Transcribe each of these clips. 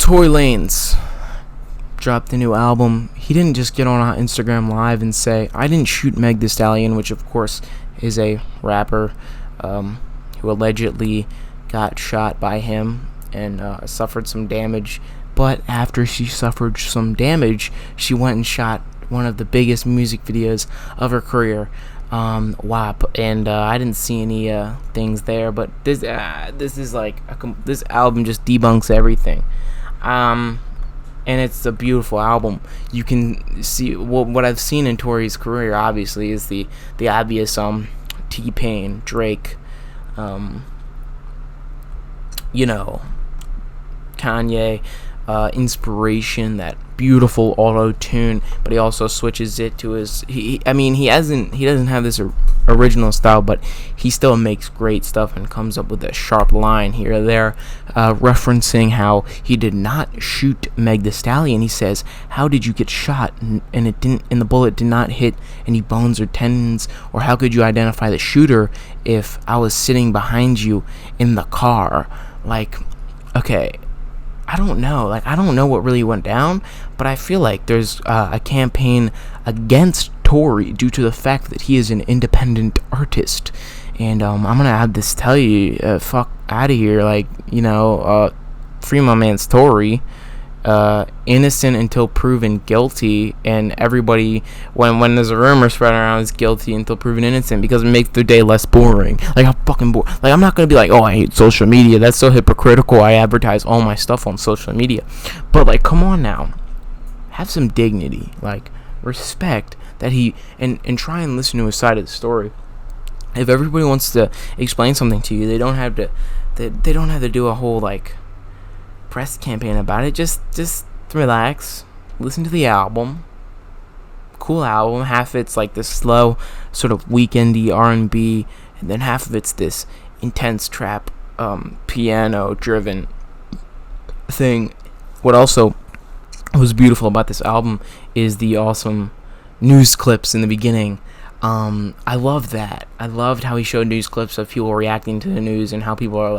Tory Lanez dropped a new album. He didn't just get on Instagram Live and say, I didn't shoot Meg Thee Stallion, which of course is a rapper who allegedly got shot by him and suffered some damage. But after she suffered some damage, she went and shot one of the biggest music videos of her career, WAP. And I didn't see any things there, but this is like this album just debunks everything. And it's a beautiful album. You can see what I've seen in Tory's career. Obviously, is the obvious T-Pain, Drake, Kanye inspiration, that beautiful auto tune, but he also switches it to his. He doesn't have this original style, but he still makes great stuff and comes up with a sharp line here or there, referencing how he did not shoot Meg Thee Stallion. He says, "How did you get shot and it didn't, and the bullet did not hit any bones or tendons? Or how could you identify the shooter if I was sitting behind you in the car?" Like, okay. I don't know. I don't know what really went down, but I feel like there's a campaign against Tory due to the fact that he is an independent artist. And I'm gonna have this tell you, fuck out of here. Free my man's Tory. Innocent until proven guilty, and everybody, when there's a rumor spread around, is guilty until proven innocent, because it makes their day less boring. How fucking boring. I'm not gonna be like, oh, I hate social media. That's so hypocritical. I advertise all my stuff on social media. But come on now, have some dignity. Respect that he and try and listen to his side of the story. If everybody wants to explain something to you, they don't have to. They don't have to do a whole press campaign about it. Just relax, listen to the album. Cool album. Half of it's this slow sort of weekendy R&B, and then half of it's this intense trap piano driven thing. What also was beautiful about this album is the awesome news clips in the beginning. I love that. I loved how he showed news clips of people reacting to the news, and how people are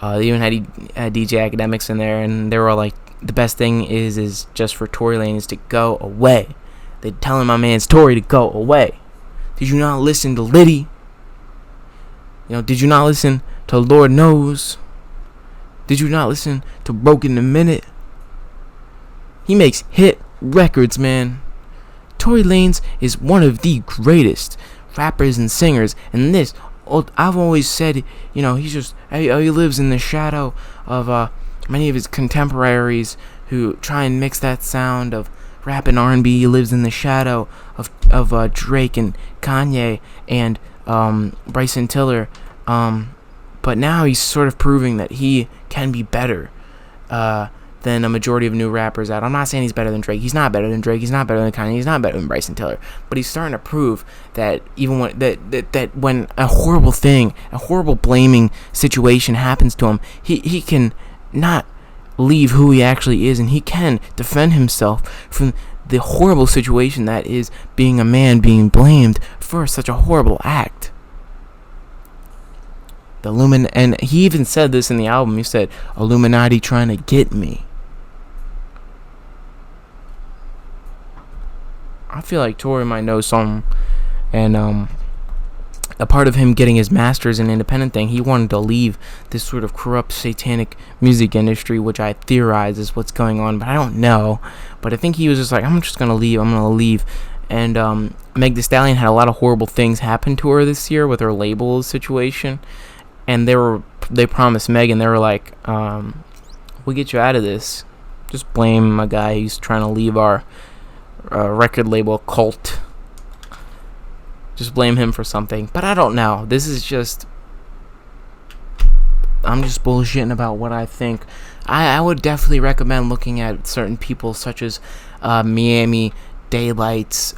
they even had DJ Academics in there, and they were all the best thing is just for Tory Lanez to go away. They're telling my man's Tory to go away. Did you not listen to Liddy? Did you not listen to Lord Knows? Did you not listen to Broken the Minute? He makes hit records, man. Tory Lanez is one of the greatest rappers and singers, and this, I've always said, he lives in the shadow of many of his contemporaries who try and mix that sound of rap and R&B. He lives in the shadow of Drake and Kanye and Bryson Tiller. But now he's sort of proving that he can be better than a majority of new rappers out. I'm not saying he's better than Drake. He's not better than Drake. He's not better than Kanye. He's not better than Bryson Tiller. But he's starting to prove that even when that when a horrible thing, a horrible blaming situation happens to him, he can not leave who he actually is, and he can defend himself from the horrible situation that is being a man being blamed for such a horrible act. And he even said this in the album. He said, "Illuminati trying to get me." I feel like Tory might know something, and a part of him getting his master's in independent thing, he wanted to leave this sort of corrupt, satanic music industry, which I theorize is what's going on, but I don't know. But I think he was just I'm just gonna leave. I'm gonna leave. And Meg Thee Stallion had a lot of horrible things happen to her this year with her label situation, and they promised Megan, they were we'll get you out of this. Just blame a guy who's trying to leave our record label cult. Just blame him for something. But I don't know. This is just, I'm just bullshitting about what I think. I would definitely recommend looking at certain people such as Miami Daylight's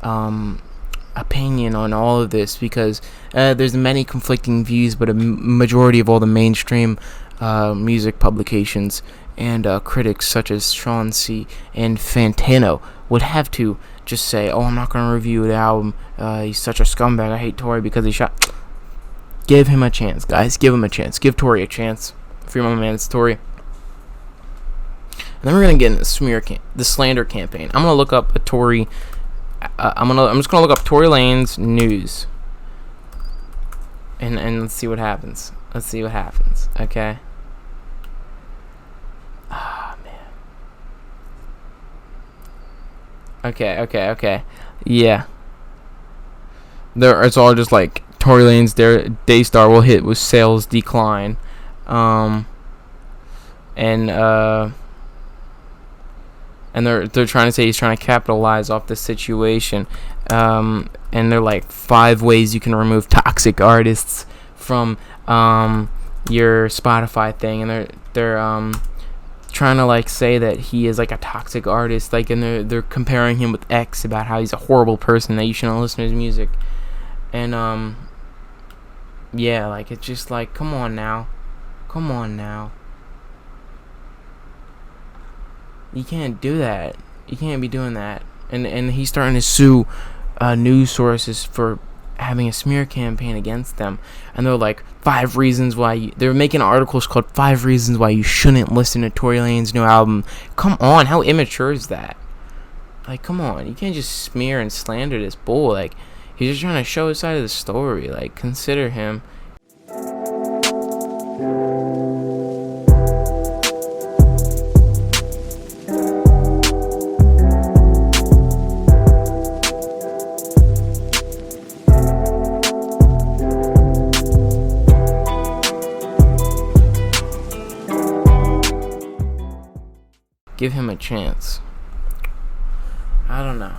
opinion on all of this, because there's many conflicting views, but a majority of all the mainstream music publications and critics such as Sean C. and Fantano would have to just say, oh, I'm not going to review the album. He's such a scumbag. I hate Tory because he shot. Give him a chance, guys. Give him a chance. Give Tory a chance. Free my man, it's Tory. And then we're gonna get in the slander campaign. I'm gonna look up a Tory. I'm just gonna look up Tory Lanez news. And let's see what happens. Okay. Ah, man. Okay. Yeah. It's all just like Tory Lanez Daystar will hit with sales decline. And they're trying to say he's trying to capitalize off the situation. And they're like 5 ways you can remove toxic artists from your Spotify thing, and they're trying to like say that he is like a toxic artist, like, and they're comparing him with X about how he's a horrible person, that you shouldn't listen to his music. And yeah, like, it's just like, come on now. You can't do that. You can't be doing that. And he's starting to sue news sources for having a smear campaign against them. And they're like, 5 reasons why they're making articles called 5 reasons why you shouldn't listen to Tory Lanez's new album. Come on, how immature is that? Like, come on, you can't just smear and slander this bull. Like, he's just trying to show his side of the story. Like, consider him. Give him a chance. I don't know.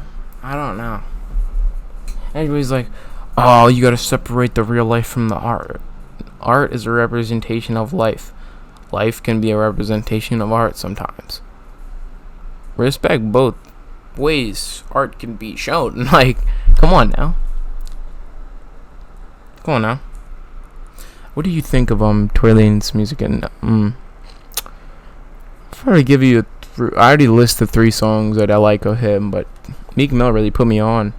Everybody's like, oh, you gotta separate the real life from the art. Art is a representation of life. Life can be a representation of art sometimes. Respect both ways art can be shown. Like, come on now. What do you think of Tory Lanez's music? And I'll probably give you I already listed 3 songs that I like of him, but Meek Mill really put me on.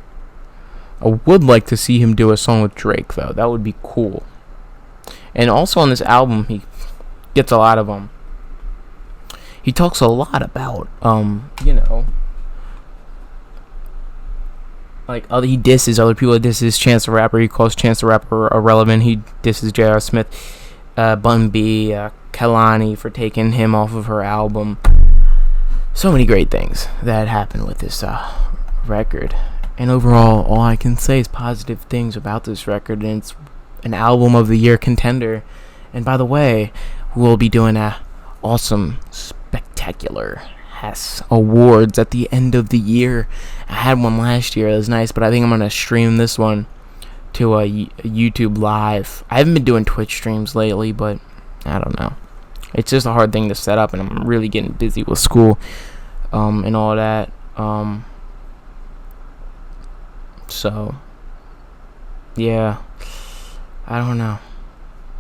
I would like to see him do a song with Drake, though. That would be cool. And also on this album, he gets a lot of he talks a lot about like, he disses other people. He disses Chance the Rapper. He calls Chance the Rapper irrelevant. He disses J.R. Smith, Bun B, Kehlani for taking him off of her album. So many great things that happened with this record. And overall, all I can say is positive things about this record. And it's an album of the year contender. And by the way, we'll be doing a awesome, spectacular Hess Awards at the end of the year. I had one last year. It was nice, but I think I'm going to stream this one to a YouTube Live. I haven't been doing Twitch streams lately, but I don't know. It's just a hard thing to set up, and I'm really getting busy with school and all that. So, yeah. I don't know.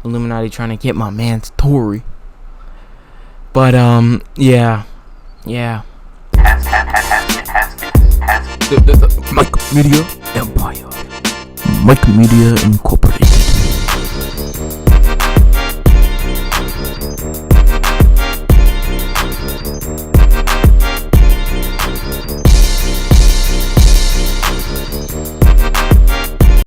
Illuminati trying to get my man's Tory. But, yeah. The Mike Media Empire. Mike Media Incorporated.